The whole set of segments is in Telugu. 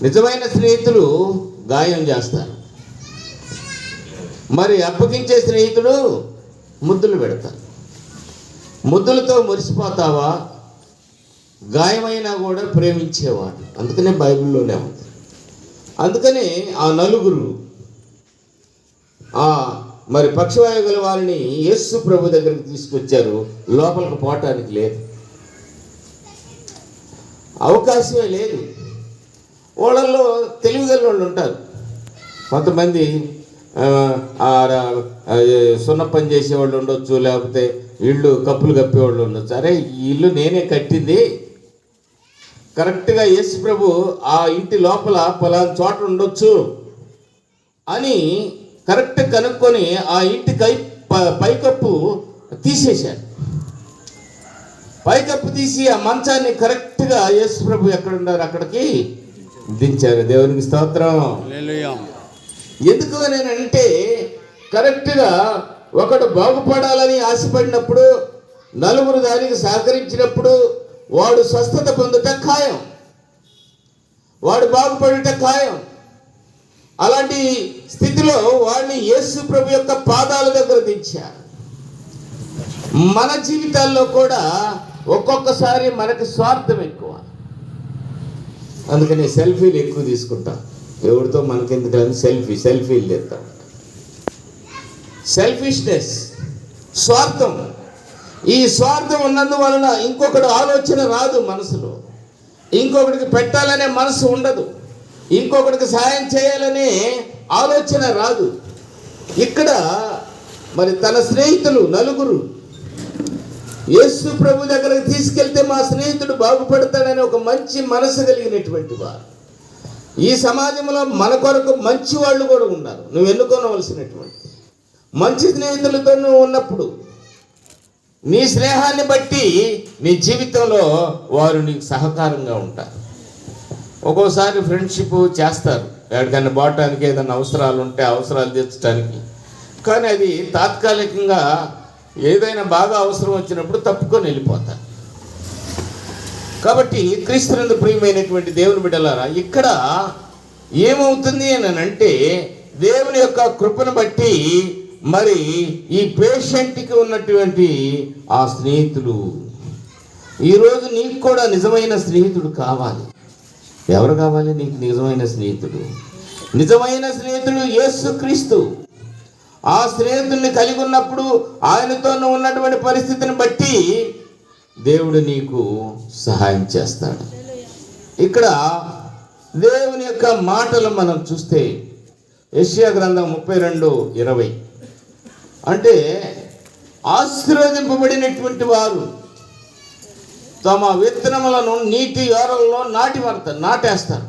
నిజమైన స్నేహితులు గాయం చేస్తారు, మరి అప్పగించే స్నేహితుడు ముద్దులు పెడతారు. ముద్దులతో మురిసిపోతావా, గాయమైనా కూడా ప్రేమించేవాడు. అందుకనే బైబిల్లోనే ఉంది. అందుకని ఆ నలుగురు మరి పక్షవాయు గల వారిని యేసు ప్రభు దగ్గరికి తీసుకొచ్చారు. లోపలికి పోవటానికి లేదు, అవకాశమే లేదు. వాళ్ళల్లో తెలివిగల వాళ్ళు ఉంటారు. కొంతమంది సున్నపని చేసేవాళ్ళు ఉండొచ్చు, లేకపోతే ఇళ్ళు కప్పులు కప్పేవాళ్ళు ఉండొచ్చు. అరే ఈ ఇల్లు నేనే కట్టింది, కరెక్ట్గా యేసు ప్రభు ఆ ఇంటి లోపల పలానా చోట ఉండొచ్చు అని కరెక్ట్ కనుక్కొని ఆ ఇంటి పైకప్పు తీసేశారు. పైకప్పు తీసి ఆ మంచాన్ని కరెక్ట్గా యేసు ప్రభు ఎక్కడున్నారు అక్కడికి దించారు. దేవునికి స్తోత్రం. ఎందుకు అని అంటే కరెక్ట్గా ఒకడు బాగుపడాలని ఆశపడినప్పుడు, నలుగురు దానికి సహకరించినప్పుడు వాడు స్వస్థత పొందుట ఖాయం, వాడు బాగుపడుట ఖాయం. అలాంటి స్థితిలో వాడిని యేసు ప్రభు యొక్క పాదాల దగ్గర దించారు. మన జీవితాల్లో కూడా ఒక్కొక్కసారి మనకు స్వార్థం ఎక్కువ, అందుకని సెల్ఫీలు ఎక్కువ తీసుకుంటాం. ఎవరితో మనకెందుకని సెల్ఫీలు తెస్తాం. సెల్ఫిష్నెస్, స్వార్థం. ఈ స్వార్థం ఉన్నందువలన ఇంకొకటి ఆలోచన రాదు మనసులో, ఇంకొకటికి పెట్టాలనే మనసు ఉండదు, ఇంకొకటికి సహాయం చేయాలనే ఆలోచన రాదు. ఇక్కడ మరి తన స్నేహితులు నలుగురు యేసు ప్రభు దగ్గరకు తీసుకెళ్తే మా స్నేహితుడు బాగుపడతాడని ఒక మంచి మనసు కలిగినటువంటి వారు. ఈ సమాజంలో మన కొరకు మంచి వాళ్ళు కూడా ఉన్నారు. నువ్వు ఎన్నుకోనవలసినటువంటి మంచి స్నేహితులతో నువ్వు ఉన్నప్పుడు నీ స్నేహాన్ని బట్టి నీ జీవితంలో వారు నీకు సహకారంగా ఉంటారు. ఒక్కోసారి ఫ్రెండ్షిప్ చేస్తారు ఎక్కడికైనా పోవటానికి, ఏదైనా అవసరాలు ఉంటే అవసరాలు తీర్చడానికి. కానీ అది తాత్కాలికంగా ఏదైనా బాగా అవసరం వచ్చినప్పుడు తప్పుకొని వెళ్ళిపోతారు. కాబట్టి క్రీస్తునందు ప్రియమైనటువంటి దేవుని బిడ్డలారా, ఇక్కడ ఏమవుతుంది అని అంటే దేవుని యొక్క కృపను బట్టి మరి ఈ పేషెంట్కి ఉన్నటువంటి ఆ స్నేహితులు, ఈరోజు నీకు కూడా నిజమైన స్నేహితుడు కావాలి. ఎవరు కావాలి నీకు నిజమైన స్నేహితుడు? నిజమైన స్నేహితుడు యేసుక్రీస్తు. ఆ స్నేహితుడిని కలిగి ఉన్నప్పుడు ఆయనతో నువ్వు ఉన్నటువంటి పరిస్థితిని బట్టి దేవుడు నీకు సహాయం చేస్తాడు. ఇక్కడ దేవుని యొక్క మాటలు మనం చూస్తే యెషయా గ్రంథం 32:20 అంటే ఆశీర్వదింపబడినటువంటి వారు తమ విత్తనములను నీటి ఓరల్లో నాటేస్తారు,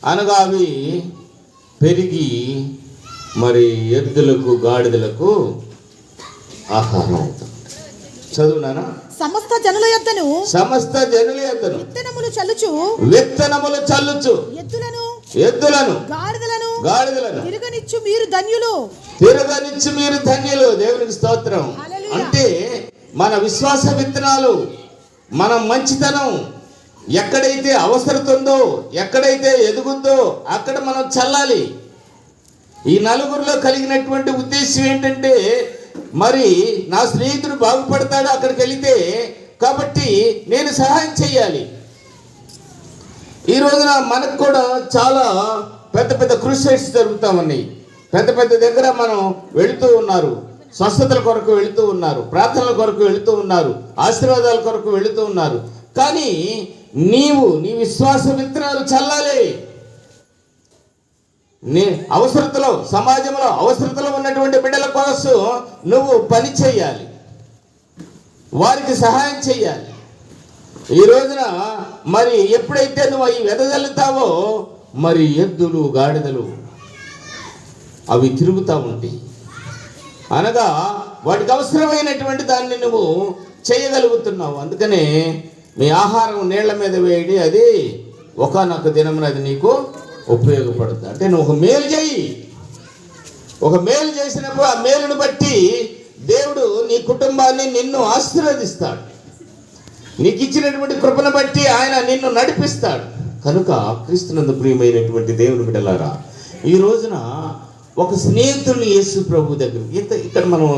అనగా అవి పెరిగి మరి ఎద్దులకు గాడిదలకు ఆహారం అవుతుంది. చదువునానా? సమస్త జనుల యొద్దను విత్తనములు చల్లుచు ఎద్దులను గాడిదలను తిరగనిచ్చు మీరు ధన్యులు. దేవునికి స్తోత్రం. అంటే మన విశ్వాస విత్తనాలు, మన మంచితనం ఎక్కడైతే అవసరత ఉందో, ఎక్కడైతే ఎదుగుందో అక్కడ మనం చల్లాలి. ఈ నలుగురిలో కలిగినటువంటి ఉద్దేశం ఏంటంటే మరి నా స్నేహితుడు బాగుపడతాడు అక్కడికి వెళితే, కాబట్టి నేను సహాయం చేయాలి. ఈ రోజున మనకు కూడా చాలా పెద్ద పెద్ద క్రూసైడ్స్ జరుగుతూ ఉన్నాయి. పెద్ద పెద్ద దగ్గర మనం వెళుతూ ఉన్నారు, స్వస్థతల కొరకు వెళుతూ ఉన్నారు, ప్రార్థనల కొరకు వెళుతూ ఉన్నారు, ఆశీర్వాదాల కొరకు వెళుతూ ఉన్నారు. కానీ నీ విశ్వాస విత్తనాలు చల్లాలి. నీ అవసరతలో, సమాజంలో అవసరతలో ఉన్నటువంటి బిడ్డల కోసం నువ్వు పని చేయాలి, వారికి సహాయం చేయాలి. ఈ రోజున మరి ఎప్పుడైతే నువ్వు అవి వెదజల్లుతావో మరి ఎద్దులు గాడిదలు అవి తిరుగుతూ ఉంటాయి, అనగా వాటికి అవసరమైనటువంటి దాన్ని నువ్వు చేయగలుగుతున్నావు. అందుకనే మీ ఆహారం నీళ్ల మీద వేయడి, అది ఒకానొక దినమున అది నీకు ఉపయోగపడుతుంది. అంటే నువ్వు ఒక మేలు చేయి, ఒక మేలు చేసినప్పుడు ఆ మేలును బట్టి దేవుడు నీ కుటుంబాన్ని నిన్ను ఆశీర్వదిస్తాడు. నీకు ఇచ్చినటువంటి కృపను బట్టి ఆయన నిన్ను నడిపిస్తాడు. కనుక క్రీస్తునందు ప్రియమైనటువంటి దేవుని బిడ్డలారా, ఈ రోజున ఒక స్నేహితుడిని యేసు ప్రభు దగ్గర ఇక్కడ మనం